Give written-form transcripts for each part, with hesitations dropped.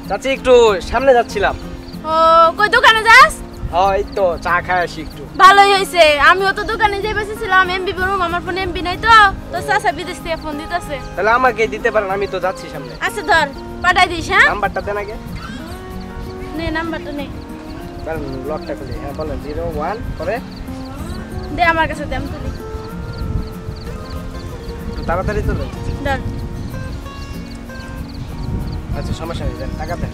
চাচি একটু সামনে যাচ্ছিলাম। ও কই দোকানে যাস? এই তো চা খাই আসি একটু। ভালোই হইছে, আমিও তো দোকানে যাই বসেছিলাম। এমবি বলুম আমার ফোনে এমবি নাই তো, তো চাচা বিদেশ থেকে ফোন দিতেছে। তাহলে আমাকে দিতে পারেন, আমি তো যাচ্ছি সামনে। আচ্ছা ধর পাঠাই দিস। হ্যাঁ নাম্বারটা দেন আগে। নে নাম্বারটা নে। কারণ লকটা খুলি। হ্যাঁ বলেন 01 করে দে আমার কাছে দে, আমি তুলি। একটু তাড়াতাড়ি তো দেন। ধর। আচ্ছা সমস্যা নেই, দেন টাকা দেন।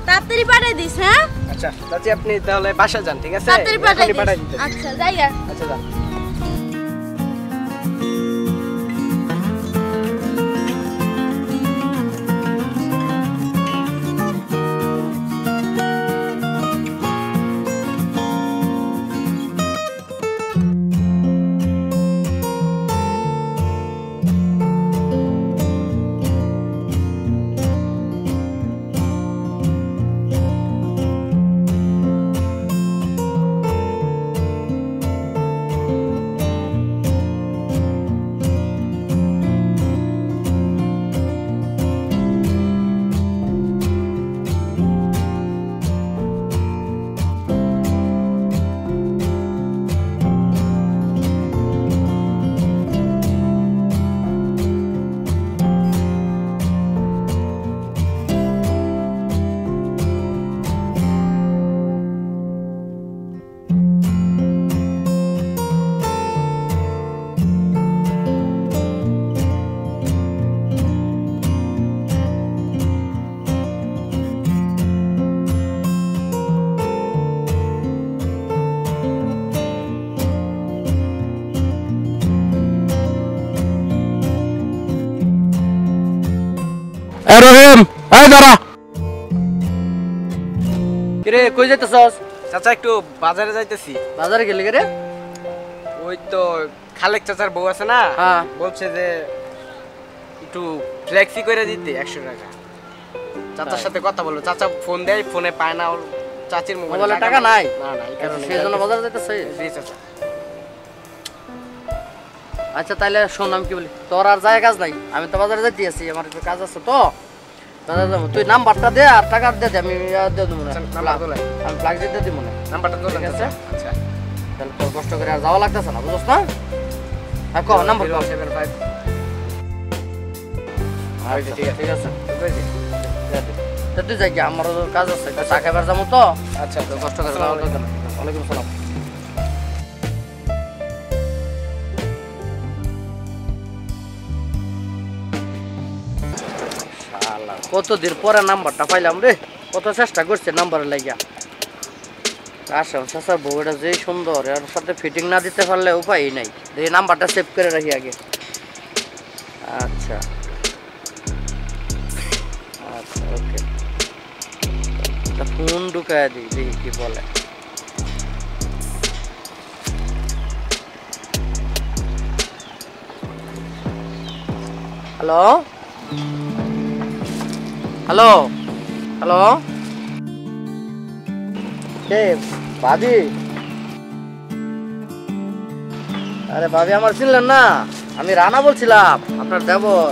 তাড়াতাড়ি পাঠাই দিস। হ্যাঁ আচ্ছা চাচি আপনি তাহলে বাসা যান, ঠিক আছে? তাড়াতাড়ি পাঠাই এখনই পাঠাই দিস। দিতেছি। আচ্ছা জায়গা। আচ্ছা যান। রহিম, এই দাঁড়া। কিরে কই যাইতেছস? চাচা একটু বাজারে যাইতেছি। বাজারে গেলি রে? ওই তো খালেক চাচার বউ আছে না, হ্যাঁ। বলছে যে একটু ফ্লেক্সি করে দিতে 100 টাকা। চাচার সাথে কথা বলবো, চাচা ফোন দেয়, ফোনে পায় না, ওর চাচির মোবাইলে টাকা নাই। না না, এই কারণে সেজন্য বাজারে যাইতেছিস? জি চাচা। আচ্ছা তাইলে শোন, আমি কি বলি, তোর আর যায় কাজ নাই, আমি তো বাজারে যাইতে আছি, আমার একটু কাজ আছে তো বাজারে যাবো। তুই নাম্বারটা দে আর টাকা দিয়ে দে, আমি দিয়ে দেবো না। নাম্বার তোলাই, আমি প্লাগ দিতে দিব না। নাম্বারটা তোলেন। ঠিক আছে? আচ্ছা তাহলে তোর কষ্ট করে আর যাওয়া লাগতেছে না, বুঝছ না? আর ক নাম্বার কল। 075। আচ্ছা ঠিক আছে। ঠিক আছে, বুঝলি? তা তুই যাই গিয়া, আমারও কাজ আছে, একটু চা খাইবার যাবো তো। আচ্ছা তো কষ্ট করে যাওয়া দরকার নেই। ওয়ালাইকুম সালাম। কতদিন পরে নাম্বারটা পাইলাম রে, কত চেষ্টা করছে নাম্বারে লাগিয়া। আসলাম চাচার বউটা যে সুন্দর, এর সাথে ফিটিং না দিতে পারলে উপায়ই নাই। এই নাম্বারটা সেভ করে রাখি আগে। আচ্ছা আচ্ছা ওকে, ফোন ঢুকায় দিই, দেখি কি বলে। হ্যালো হ্যালো হ্যালো, কে ভাবি? আরে ভাবি আমার চিনলেন না? আমি রানা বলছিলাম, আপনার দেবর।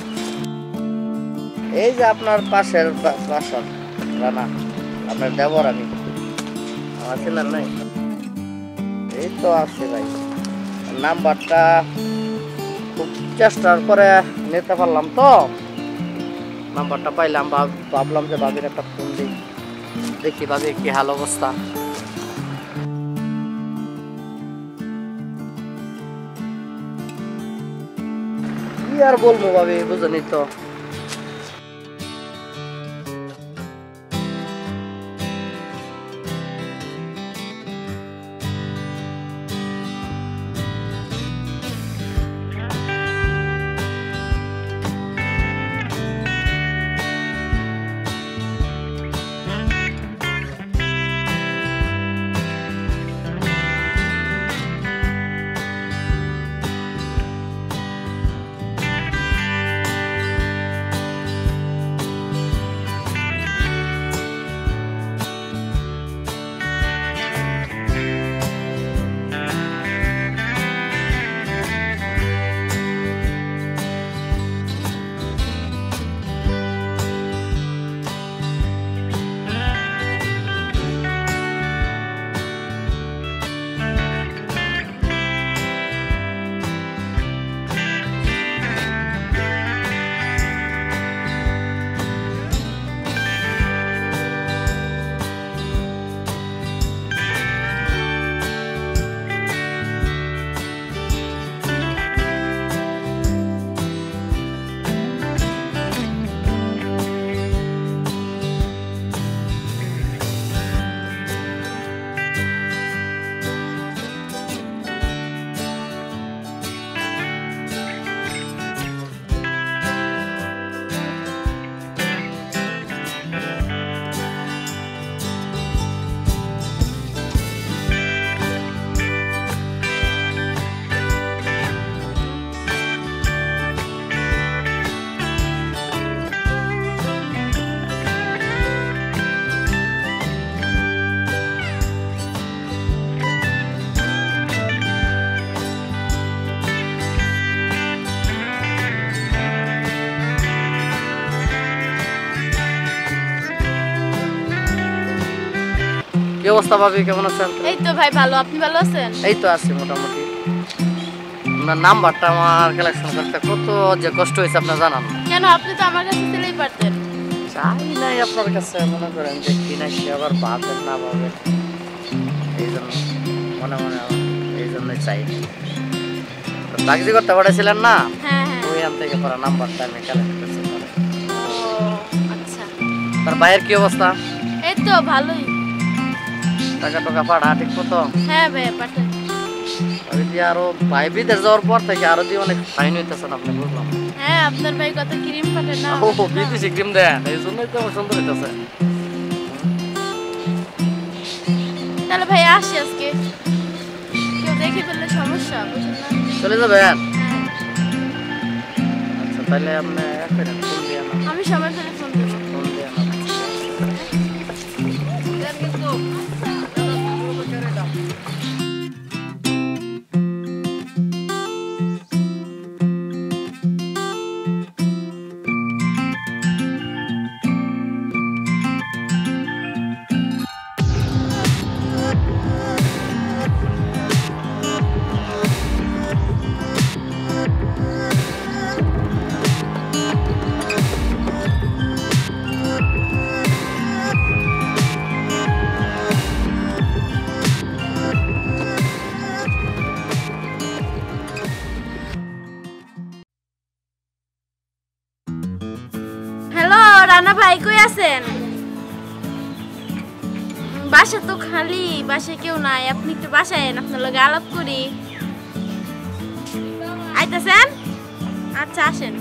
এই যে আপনার পাশের বাসন, রানা আপনার দেবর আমি। আমার চিনলেন নাই? এই তো আসছে ভাই, নাম্বারটা খুব চেষ্টার করে নিতে পারলাম তো, নাম্বারটা পাইলাম, ভাবলাম যে ভাবির একটা ফোন দিই, দেখি ভাবির কি হাল অবস্থা। কি আর বলবো ভাবি, বুঝনি তো। কি অবস্থা ভাবি, কেমন আছেন? এই তো ভাই ভালো, আপনি ভালো আছেন? এই তো আছি মোটামুটি। আপনার নাম্বারটা আমার কালেকশন করতে কত যে কষ্ট হয়েছে আপনি জানান। কেন, আপনি তো আমার কাছে দিলেই পারতেন। চাই নাই আপনার কাছে, মনে করেন যে কি না কি আবার ভাবেন না ভাবেন, এই জন্য মনে মনে এই জন্যই চাই। চাকরি করতে পাঠাইছিলেন না, হ্যাঁ হ্যাঁ। ওইখান থেকে পরে নাম্বারটা আমি কালেক্ট করছি। ও আচ্ছা। তার ভাইয়ের কি অবস্থা? এই তো ভালোই। টাকা টাকা পাঠা ঠিক মতো? হ্যাঁ ভাই পাঠান। আমি দিয়ে আরো ভাই বিদেশ যাওয়ার পর থেকে আরো দিয়ে অনেক ফাইন হইতেছেন আপনি, বুঝলাম। হ্যাঁ আপনার ভাই কত ক্রিম পাঠান না। ও বিদেশি ক্রিম দেন, এই জন্যই তো আমার সুন্দর হইতেছে। তাহলে ভাই আসি আজকে, কেউ দেখে ফেললে সমস্যা, বুঝলেন না? চলে যাবেন? হ্যাঁ আচ্ছা তাহলে আপনি ফোন দিয়ে না, আমি সময় পেলে ফোন দেবো। ফোন দিয়ে না। হ্যালো রানা ভাই, কই আছেন? বাসা তো খালি, বাসায় কেউ নাই, আপনি একটু বাসায় আছেন, আপনার লগে আলাপ করি। আইতাছেন? আচ্ছা আসেন।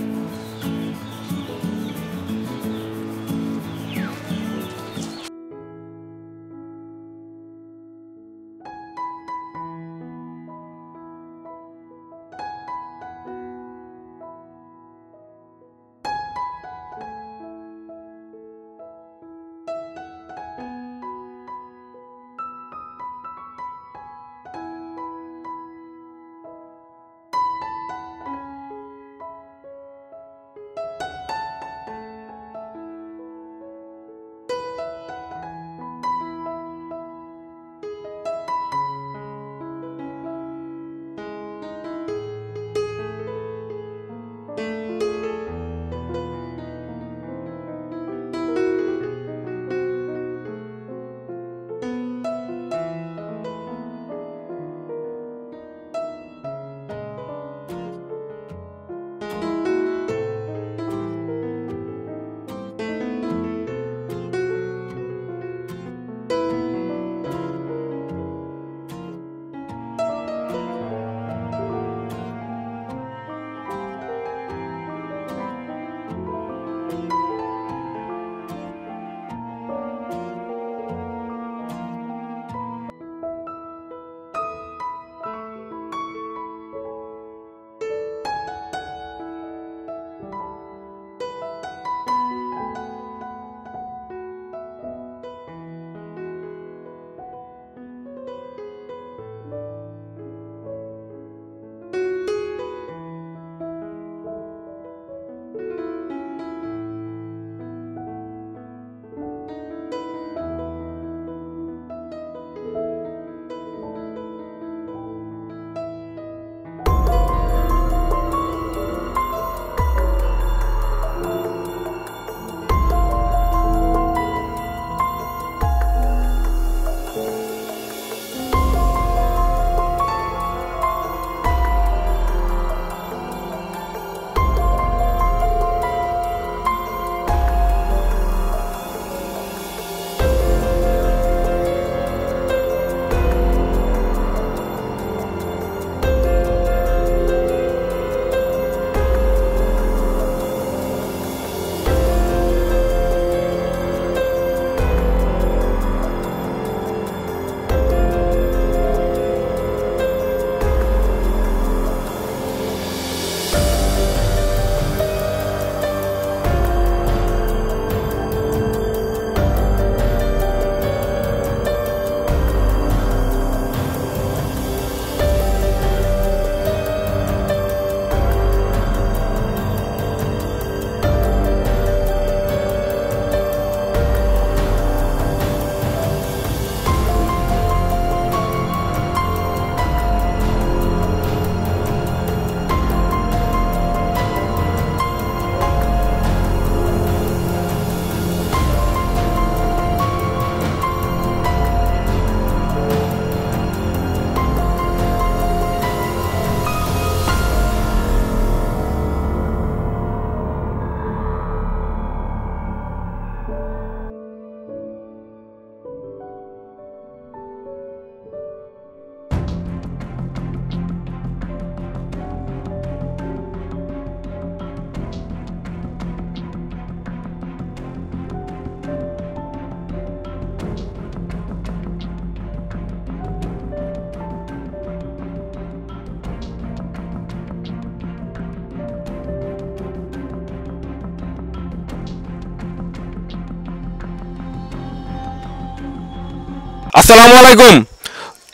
আসসালামু আলাইকুম।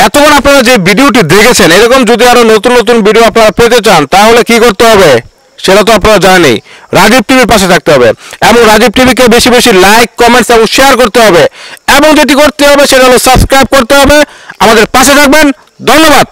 এতক্ষণ আপনারা যে ভিডিওটি দেখেছেন, এরকম যদি আরো নতুন নতুন ভিডিও আপনারা পেতে চান তাহলে কি করতে হবে সেটা তো আপনারা জানেনই। রাজীব টিভির পাশে থাকতে হবে এবং রাজীব টিভিকে বেশি বেশি লাইক, কমেন্টস এবং শেয়ার করতে হবে এবং যেটি করতে হবে সেটা হলো সাবস্ক্রাইব করতে হবে। আমাদের পাশে থাকবেন। ধন্যবাদ।